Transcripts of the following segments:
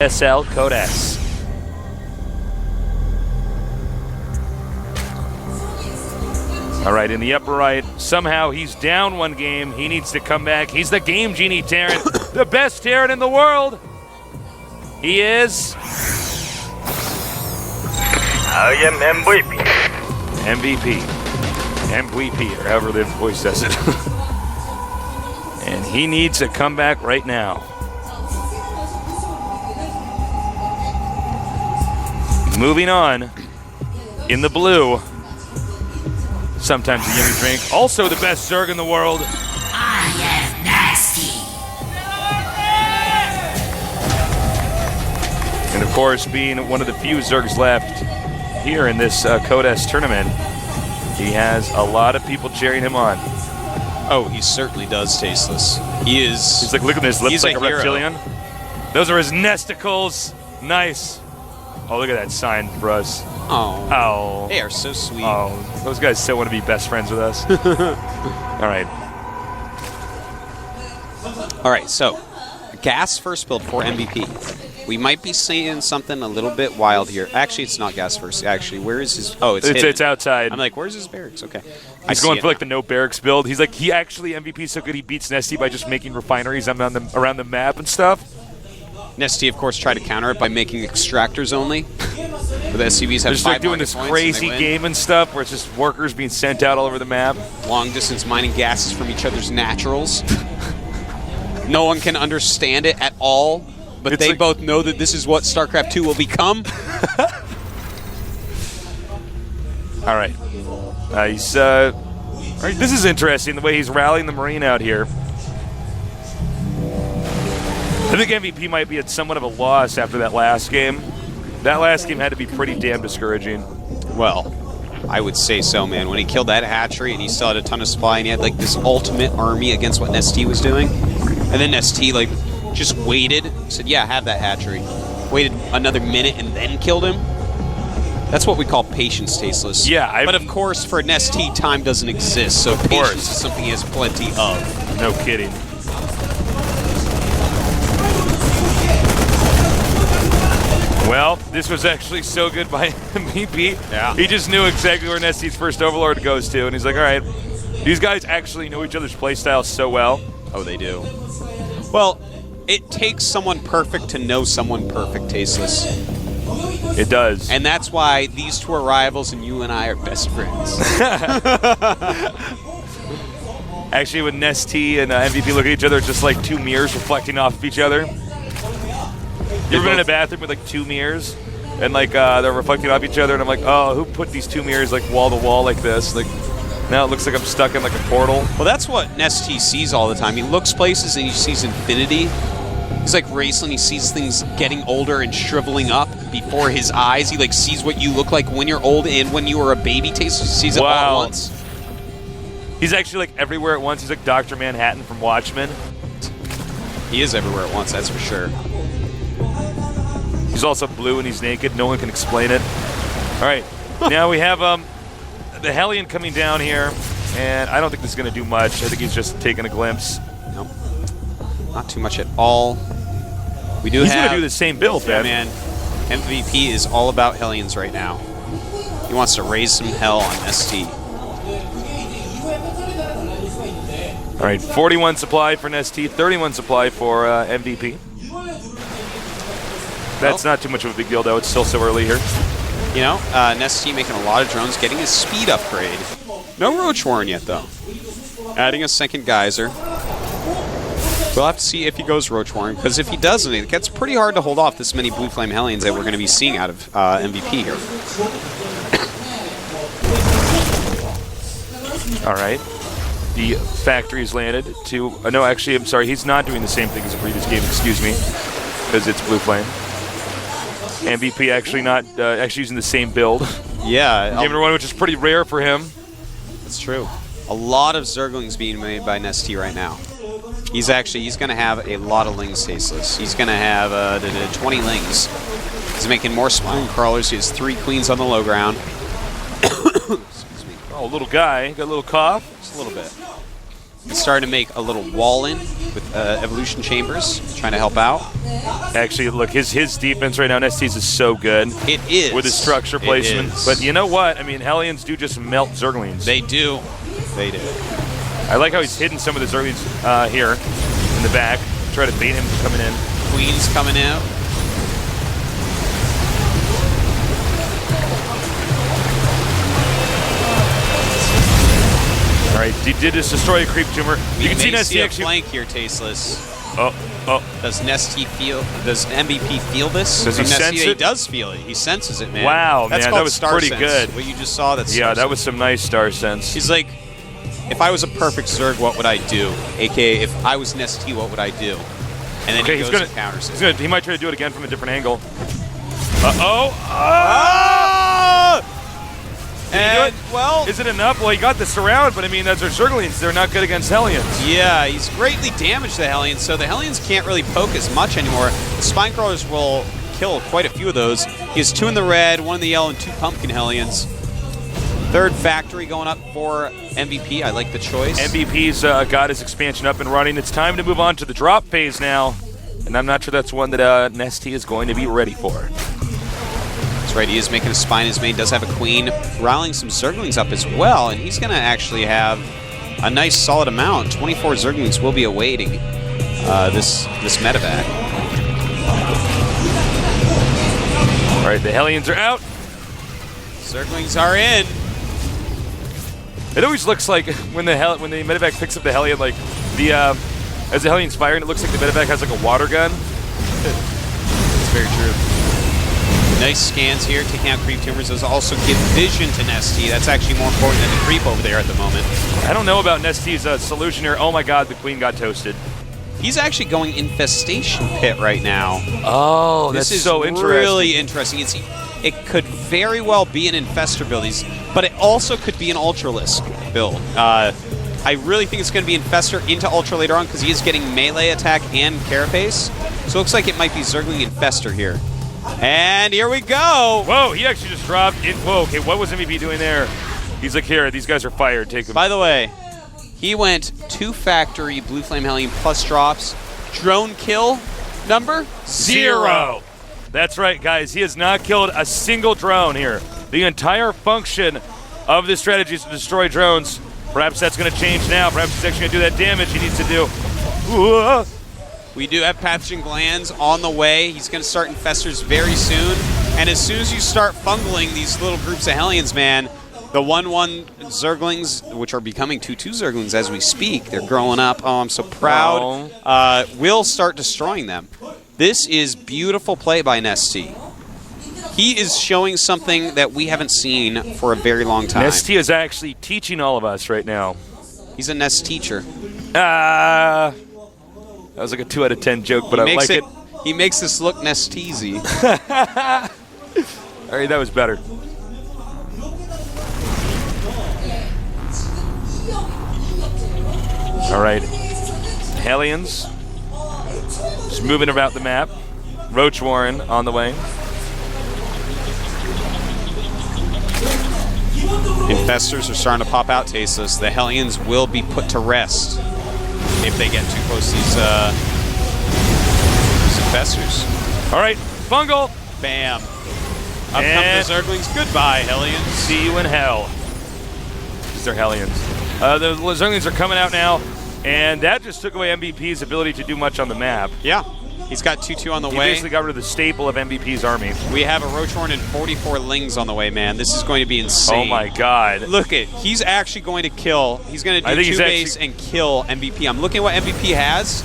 GSL Codex. All right, in the upper right, somehow he's down one game. He needs to come back. He's the Game Genie Terran, the best Terran in the world. He is. I am MVP. MVP, or however the voice says it. And he needs to come back right now. Moving on, in the blue, sometimes a yummy drink, also the best Zerg in the world. I am nasty. And of course, being one of the few Zergs left here in this Codex tournament, he has a lot of people cheering him on. Oh, he certainly does, Tasteless. He is. He's like, look at this, looks like a hero. reptilian. Those are his nesticles. Nice. Oh, look at that sign for us. Oh. Oh. They are so sweet. Oh, those guys still want to be best friends with us. All right. All right, so gas first build for MVP. We might be seeing something a little bit wild here. Actually, it's not gas first. Actually, where is his? Oh, It's outside. I'm like, where's his barracks? Okay. He's going for like the no barracks build. He's like, he actually MVP's so good he beats NesTea by just making refineries around the map and stuff. NesTea, of course, tried to counter it by making extractors only. But the SCVs have They're just like doing this crazy game and stuff where it's just workers being sent out all over the map. Long distance mining gases from each other's naturals. No one can understand it at all, but It's they like, both know that this is what StarCraft 2 will become. All right. He's all right, this is interesting, the way he's rallying the Marine out here. I think MVP might be at somewhat of a loss after that last game. That last game had to be pretty damn discouraging. Well, I would say so, man. When he killed that hatchery and he still had a ton of supply and he had like this ultimate army against what NesTea was doing. And then NesTea like just waited, said, yeah, have that hatchery. Waited another minute and then killed him. That's what we call patience, Tasteless. Yeah. But of course, for NesTea, time doesn't exist, so patience is something he has plenty of. No kidding. Well, this was actually so good by MVP. Yeah. He just knew exactly where NesTea's first Overlord goes to, and he's like, all right, these guys actually know each other's playstyles so well. Oh, they do. Well, it takes someone perfect to know someone perfect, Tasteless. It does. And that's why these two are rivals and you and I are best friends. Actually, when NesTea and MVP look at each other, it's just like two mirrors reflecting off of each other. You ever been in a bathroom with like two mirrors and like they're reflecting off each other, and I'm like, oh, who put these two mirrors like wall to wall like this? Like now it looks like I'm stuck in like a portal. Well, that's what NesTea sees all the time. He looks places and he sees infinity. He's like Raceland. He sees things getting older and shriveling up before his eyes. He like sees what you look like when you're old and when you were a baby. Taste he sees it all at once. He's actually like everywhere at once. He's like Dr. Manhattan from Watchmen. He is everywhere at once, that's for sure. He's also blue and he's naked. No one can explain it. All right, now we have the Hellion coming down here, and I don't think this is going to do much. I think he's just taking a glimpse. Nope. Not too much at all. We do He's have... going to do the same build, yeah, man. MVP is all about Hellions right now. He wants to raise some hell on NesTea. All right, 41 supply for NesTea, 31 supply for MVP. That's not too much of a big deal, though. It's still so early here. You know, NesTea making a lot of drones, getting his speed upgrade. No Roach Warren yet, though. Adding a second geyser. We'll have to see if he goes Roach Warren, because if he doesn't, it gets pretty hard to hold off this many Blue Flame Hellions that we're going to be seeing out of MVP here. All right. The factory's landed to... no, actually, I'm sorry. He's not doing the same thing as the previous game. Excuse me. Because it's Blue Flame. MVP actually not actually using the same build. Yeah. Game number one, which is pretty rare for him. That's true. A lot of Zerglings being made by NesTea right now. He's going to have a lot of Lings, Tasteless. He's going to have 20 Lings. He's making more Spine Crawlers. He has 3 Queens on the low ground. Excuse me. Oh, little guy. Got a little cough. Just a little bit. He's starting to make a little wall in with evolution chambers, trying to help out. Actually, look, his defense right now, NesTea's is so good. It is. With his structure placement. But you know what? I mean, Hellions do just melt Zerglings. They do. They do. I like how he's hidden some of the Zerglings here in the back. Try to bait him coming in. Queen's coming out. All right, he did just destroy a creep tumor. You can see NesTea a actually. flank here, Tasteless. Oh. Does NesTea feel? Does MVP feel this? Does he From sense NesTea, it? He does feel it. He senses it, man. Wow, that's man, called that was star pretty sense. good. What you just saw, that's Yeah, star that sense. was some nice star sense. He's like, if I was a perfect Zerg, what would I do? AKA, if I was NesTea, what would I do? And then he goes and counters it. He might try to do it again from a different angle. Uh-oh. And, well, is it enough? Well, he got the surround, but I mean, those are Zerglings. They're not good against Hellions. yeah, he's greatly damaged the Hellions, so the Hellions can't really poke as much anymore. The Spinecrawlers will kill quite a few of those. He has 2 in the red, 1 in the yellow, and 2 pumpkin Hellions. 3rd factory going up for MVP. I like the choice. MVP's got his expansion up and running. It's time to move on to the drop phase now, and I'm not sure that's one that NesTea is going to be ready for. That's right, he is making a spine. His main does have a queen, riling some Zerglings up as well, and he's going to actually have a nice solid amount. 24 Zerglings will be awaiting this medevac. All right, the Hellions are out. Zerglings are in. It always looks like when the medevac picks up the Hellion, like the as the Hellion's firing, it looks like the medevac has like a water gun. It's very true. Nice scans here, taking out creep tumors. Those also give vision to NesTea. That's actually more important than the creep over there at the moment. I don't know about NesTea's solution here. Oh my God, the queen got toasted. He's actually going infestation pit right now. Oh, this is so interesting. Really interesting. It could very well be an infestor build, but it also could be an ultralisk build. I really think it's going to be infestor into ultra later on because he is getting melee attack and carapace. So it looks like it might be Zergling infestor here. And here we go. Whoa, he actually just dropped in. Whoa, okay, what was MVP doing there? He's like, here, these guys are fired. Take them. By the way, he went 2 factory Blue Flame Hellion plus drops. Drone kill number 0. That's right, guys. He has not killed a single drone here. The entire function of this strategy is to destroy drones. Perhaps that's going to change now. Perhaps he's actually going to do that damage he needs to do. Ooh. We do have pathogen glands on the way. He's going to start infestors very soon. And as soon as you start fungling these little groups of Hellions, man, the 1-1 Zerglings, which are becoming 2-2 Zerglings as we speak, they're growing up. Oh, I'm so proud. Will start destroying them. This is beautiful play by NesTea. He is showing something that we haven't seen for a very long time. NesTea is actually teaching all of us right now. He's a Nest teacher. That was like a 2 out of 10 joke, but I like it. He makes this look Nesteasy. All right, that was better. All right, Hellions just moving about the map. Roach Warren on the way. Infestors are starting to pop out, Tasteless. The Hellions will be put to rest if they get too close to these infestors. All right, Fungal. Bam. Up come the Zerglings. Goodbye, Hellions. See you in hell. These are Hellions. The Zerglings are coming out now, and that just took away MVP's ability to do much on the map. Yeah. He's got 2-2 on the way. He basically got rid of the staple of MVP's army. We have a Roachhorn and 44 Lings on the way, man. This is going to be insane. Oh my God. Look it. He's actually going to kill. He's going to do 2 base and kill MVP. I'm looking at what MVP has.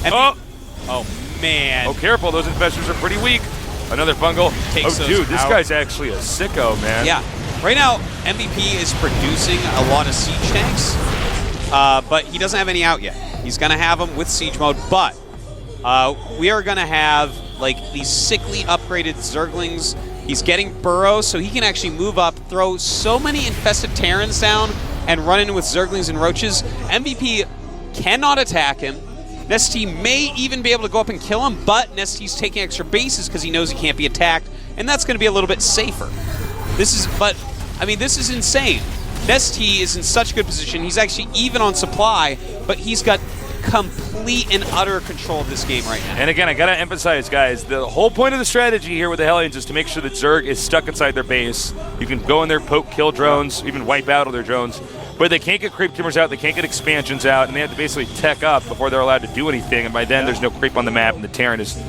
Oh, man. Oh, careful. Those infestors are pretty weak. Another fungal. Takes oh, dude, this out. guy's actually a sicko, man. Yeah. Right now, MVP is producing a lot of siege tanks, but he doesn't have any out yet. He's going to have them with siege mode, but we are going to have like these sickly upgraded Zerglings. He's getting burrows, so he can actually move up, throw so many infested Terrans down, and run in with Zerglings and Roaches. MVP cannot attack him. NesTea may even be able to go up and kill him, but NesTea's taking extra bases because he knows he can't be attacked, and that's going to be a little bit safer. This is insane. NesTea is in such a good position. He's actually even on supply, but he's got complete and utter control of this game right now. And again, I gotta emphasize, guys, the whole point of the strategy here with the Hellions is to make sure that Zerg is stuck inside their base. You can go in there, poke, kill drones, even wipe out all their drones, but they can't get creep timbers out, they can't get expansions out, and they have to basically tech up before they're allowed to do anything, and by then there's no creep on the map, and the Terran has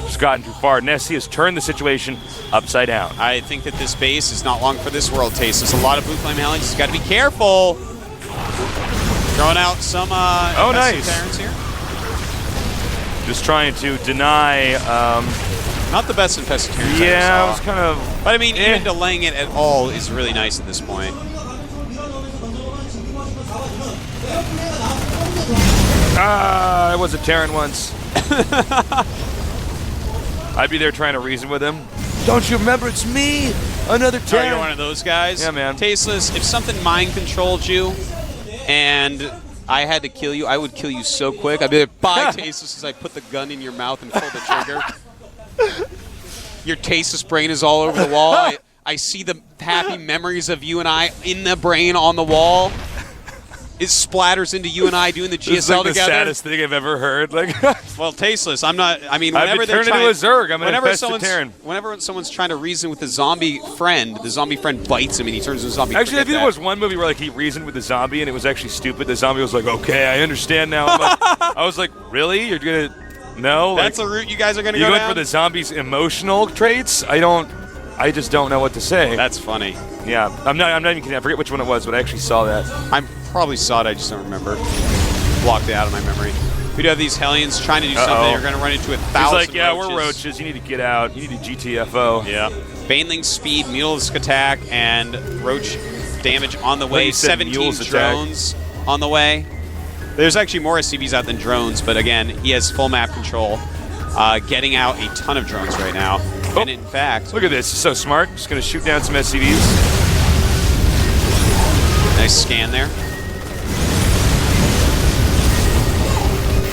just gotten too far. NesTea has turned the situation upside down. I think that this base is not long for this world, Taste. There's a lot of Blue Flame Hellions. You've got to be careful. Throwing out some nice Terrans here. Just trying to deny. Not the best infested Terrans. Yeah, I was kind of. But I mean, even delaying it at all is really nice at this point. I was a Terran once. I'd be there trying to reason with him. Don't you remember it's me? Another Terran. Oh, you're one of those guys? Yeah, man. Tasteless, if something mind controlled you and I had to kill you, I would kill you so quick. I'd be like, bye, Tasteless, as I put the gun in your mouth and pull the trigger. Your Tasteless brain is all over the wall. I see the happy memories of you and I in the brain on the wall. It splatters into you and I doing the GSL this is like together. the saddest thing I've ever heard. Like, well, Tasteless, I'm not. I mean, I've whenever been turned into a Zerg. I'm an infested Terran. Whenever someone's trying to reason with the zombie friend bites him and he turns into a zombie. Actually, I think there was one movie where like he reasoned with the zombie and it was actually stupid. The zombie was like, "Okay, I understand now." I was like, "Really? You're gonna no?" That's like, the route you guys are gonna go down? You down? went for the zombie's emotional traits? I just don't know what to say. That's funny. Yeah, I'm not even kidding. I forget which one it was, but I actually saw that. I probably saw it. I just don't remember. Blocked it out of my memory. We do have these Hellions trying to do something. You're going to run into 1,000 He's like, yeah, roaches. we're roaches. You need to get out. You need a GTFO. Yeah. Baneling speed, Mutalisk attack, and roach damage on the way. You said 17 drones on the way. There's actually more SCVs out than drones, but again, he has full map control. Getting out a ton of drones right now. Oh, and in fact, look at this. It's so smart. Just going to shoot down some SCVs. Nice scan there.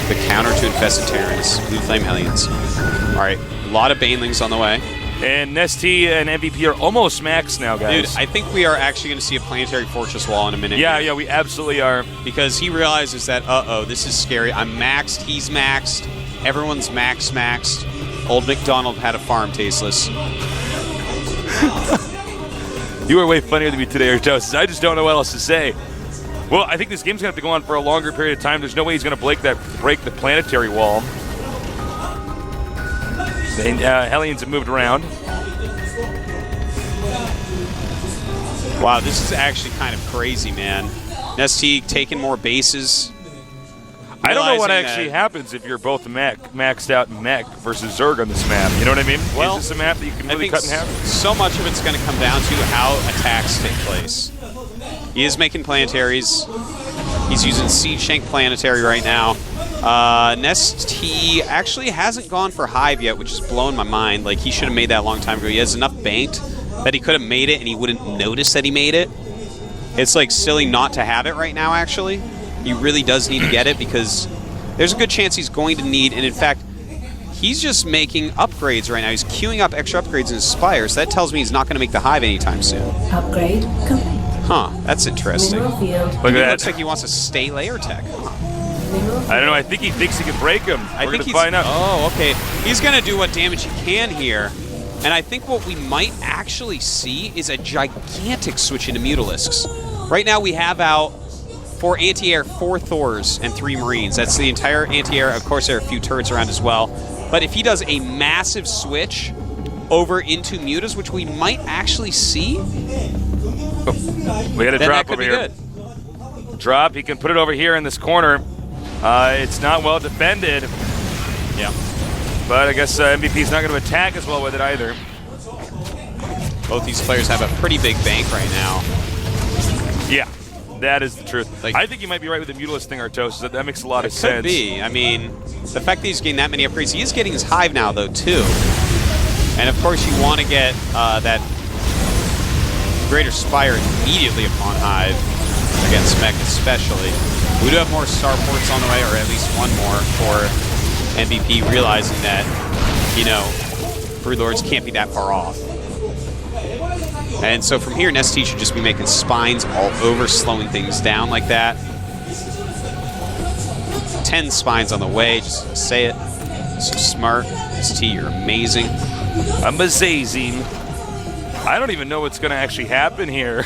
The counter to infested Terrans, Blue Flame Hellions. All right, a lot of Banelings on the way. And NesTea and MVP are almost maxed now, guys. Dude, I think we are actually going to see a planetary fortress wall in a minute. Yeah, we absolutely are. Because he realizes that, this is scary. I'm maxed, he's maxed, everyone's maxed. Old McDonald had a farm, Tasteless. You were way funnier than me today, Artosis. I just don't know what else to say. Well, I think this game's going to have to go on for a longer period of time. There's no way he's going to break the planetary wall. The Hellions have moved around. Wow, this is actually kind of crazy, man. NesTea taking more bases. I don't know what actually happens if you're both maxed out mech versus Zerg on this map. You know what I mean? Well, is this a map that you can really cut in half? So much of it's going to come down to how attacks take place. He is making planetaries. He's using Siege Shank Planetary right now. NesTea actually hasn't gone for Hive yet, which is blowing my mind. Like, he should have made that a long time ago. He has enough banked that he could have made it and he wouldn't notice that he made it. It's like silly not to have it right now, actually. He really does need to get it because there's a good chance he's going to need, and in fact, he's just making upgrades right now. He's queuing up extra upgrades in his Spires. That tells me he's not going to make the Hive anytime soon. Upgrade complete. Huh, that's interesting. Mineral field. Look at that. Looks like he wants to stay layer tech. I don't know. I think he thinks he can break him. I think he's find out. Oh, okay. He's going to do what damage he can here. And I think what we might actually see is a gigantic switch into Mutalisks. Right now we have out 4 anti-air, 4 Thors, and 3 Marines. That's the entire anti-air. Of course, there are a few turrets around as well. But if he does a massive switch over into Mutas, which we might actually see, we got a then drop that could over be here. good. Drop. He can put it over here in this corner. It's not well defended. Yeah. But I guess MVP's not going to attack as well with it either. Both these players have a pretty big bank right now. Yeah, that is the truth. Like, I think you might be right with the Mutalist thing, Artosis. That makes a lot of sense. Could be. I mean, the fact that he's getting that many upgrades, he is getting his Hive now, though, too. And, of course, you want to get that Greater Spire immediately upon Hive, against Mech especially. We do have more starports on the way, or at least one more, for MVP realizing that, you know, Broodlords can't be that far off. And so from here, NesTea should just be making spines all over, slowing things down like that. 10 spines on the way, just say it. So smart. NesTea, you're amazing. I'm amazing. I don't even know what's going to actually happen here.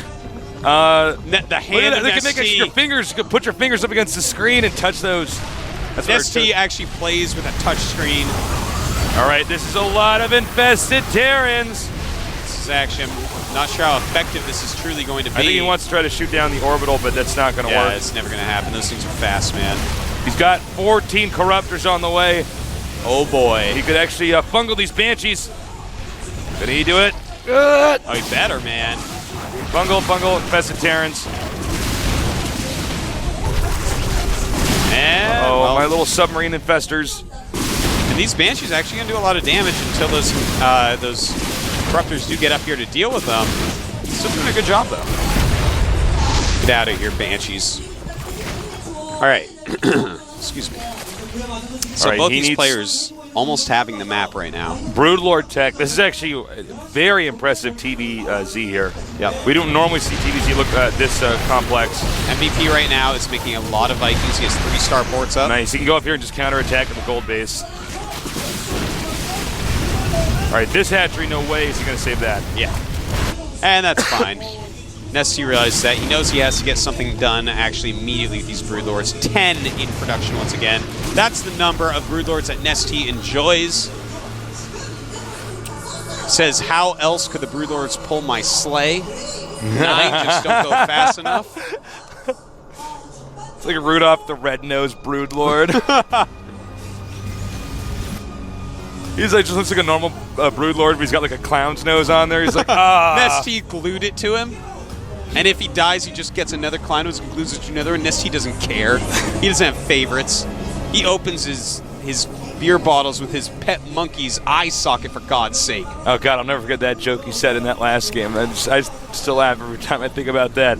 The hand of they can make NesTea. your fingers. You can put your fingers up against the screen and touch those. That's what NesTea actually plays with a touch screen. All right, this is a lot of infested Terrans. This is actually, I'm not sure how effective this is truly going to be. I think he wants to try to shoot down the orbital, but that's not going to work. Yeah, it's never going to happen. Those things are fast, man. He's got 14 Corruptors on the way. Oh, boy. He could actually fungal these Banshees. Can he do it? Oh, he better, man. Fungal, infested Terrans. And, Oh, well, my little submarine infestors. and these Banshees are actually going to do a lot of damage until those Corruptors do get up here to deal with them. Still doing a good job, though. Get out of here, Banshees. All right. Excuse me. So right, both he these needs- players almost having the map right now. Broodlord tech. This is actually a very impressive TVZ here. Yep. We don't normally see TVZ look this complex. MVP right now is making a lot of Vikings. He has 3 starports up. Nice. He can go up here and just counterattack with the gold base. All right, this hatchery, no way is he going to save that. Yeah. And that's fine. NesTea realizes that. He knows he has to get something done actually immediately with these Broodlords. 10 in production once again. That's the number of Broodlords that NesTea enjoys. Says, how else could the Broodlords pull my sleigh? 9 just don't go fast enough. It's like Rudolph the Red-Nosed Broodlord. He's like, just looks like a normal Broodlord, but he's got like a clown's nose on there. He's like, ah. NesTea glued it to him. And if he dies, he just gets another clown nose and glues it to another. And NesTea doesn't care. He doesn't have favorites. He opens his beer bottles with his pet monkey's eye socket, for God's sake. Oh, God, I'll never forget that joke you said in that last game. I still laugh every time I think about that.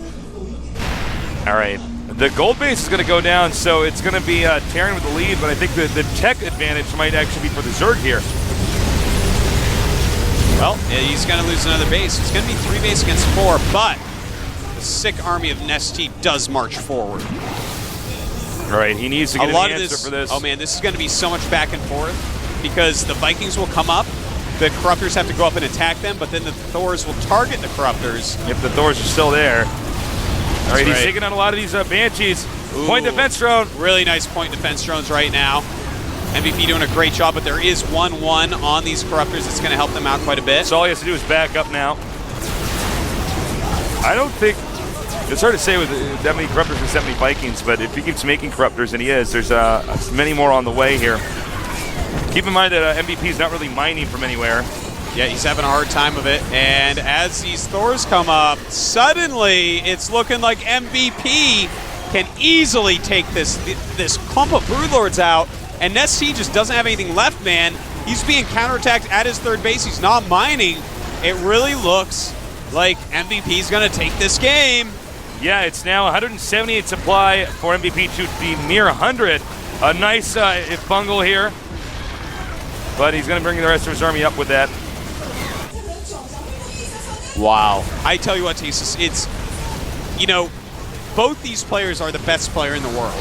All right. The gold base is going to go down, so it's going to be Terran with the lead, but I think the tech advantage might actually be for the Zerg here. Well, he's going to lose another base. It's going to be 3 base against 4, but the sick army of NesTea does march forward. All right, he needs to get A lot an of answer this, for this. oh man, this is going to be so much back and forth because the Vikings will come up, the Corruptors have to go up and attack them, but then the Thors will target the Corruptors. If the Thors are still there. All right, he's taking on a lot of these Banshees. Ooh. Point defense drone. Really nice point defense drones right now. MVP doing a great job, but there is 1-1 on these Corruptors. It's going to help them out quite a bit. So all he has to do is back up now. I don't think it's hard to say with that many Corruptors and that many Vikings, but if he keeps making Corruptors, and he is, there's many more on the way here. Keep in mind that MVP is not really mining from anywhere. Yeah, he's having a hard time of it. And as these Thors come up, suddenly it's looking like MVP can easily take this clump of Broodlords out. And NesTea just doesn't have anything left, man. He's being counterattacked at his third base. He's not mining. It really looks like MVP's going to take this game. Yeah, it's now 178 supply for MVP to be near 100. A nice bungle here. But he's going to bring the rest of his army up with that. Wow. I tell you what, Tesis, it's, you know, both these players are the best player in the world.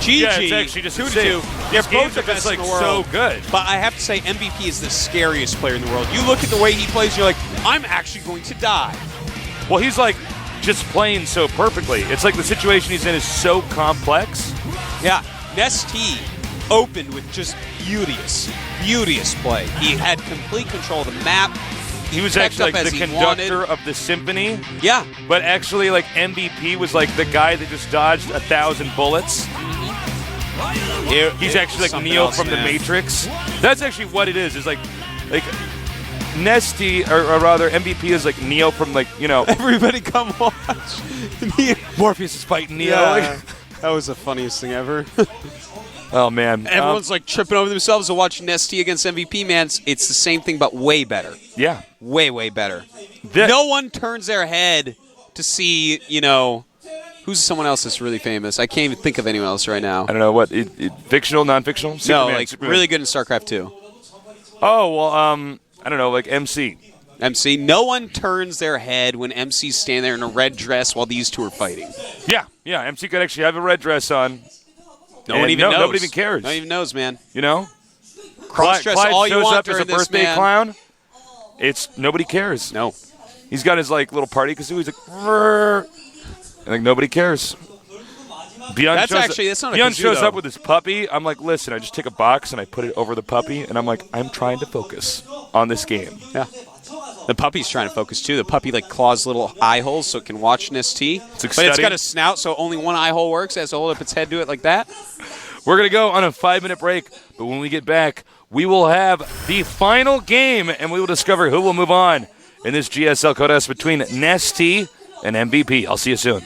GG, Yeah, it's actually just 2-2. insane. They're These both games the are best just, in like, the world. so good. But I have to say, MVP is the scariest player in the world. You look at the way he plays, you're like, I'm actually going to die. Well, he's like just playing so perfectly. It's like the situation he's in is so complex. Yeah, NesTea opened with just beauteous play. He had complete control of the map. He was picked actually up like as the he conductor wanted. of the symphony. Yeah. But actually, like, MVP was like the guy that just dodged 1,000 bullets. He's actually like something Neo else, from man. the Matrix. That's actually what it is. It's like NesTea, or rather MVP is like Neo from, like, you know. Everybody come watch. Morpheus is fighting Neo. Yeah. That was the funniest thing ever. Oh, man. Everyone's like tripping over themselves to watch NesTea against MVP, man. It's the same thing, but way better. Yeah. Way better. No one turns their head to see, you know, who's someone else that's really famous. I can't even think of anyone else right now. I don't know, what, fictional, non-fictional? No, Superman, like Superman. really good in StarCraft 2. Oh, well, I don't know, like MC. MC, no one turns their head when MC's standing there in a red dress while these two are fighting. Yeah. MC could actually have a red dress on. No one even knows. Nobody even cares. No one even knows, man. You know? Cross-dress Clyde all you shows want up as a during this, birthday man. clown. Nobody cares. No. He's got his like little party kazoo. He's like, "Rrr." And like nobody cares. Beyond that's not a Beyond kazoo, shows though. up with his puppy. I'm like, listen, I just take a box and I put it over the puppy, and I'm like, I'm trying to focus on this game. Yeah. The puppy's trying to focus, too. The puppy, like, claws little eye holes so it can watch NesTea. But it's got a snout, so only one eye hole works. It has to hold up its head to it like that. We're going to go on a 5-minute break, but when we get back, we will have the final game, and we will discover who will move on in this GSL contest between NesTea and MVP. I'll see you soon.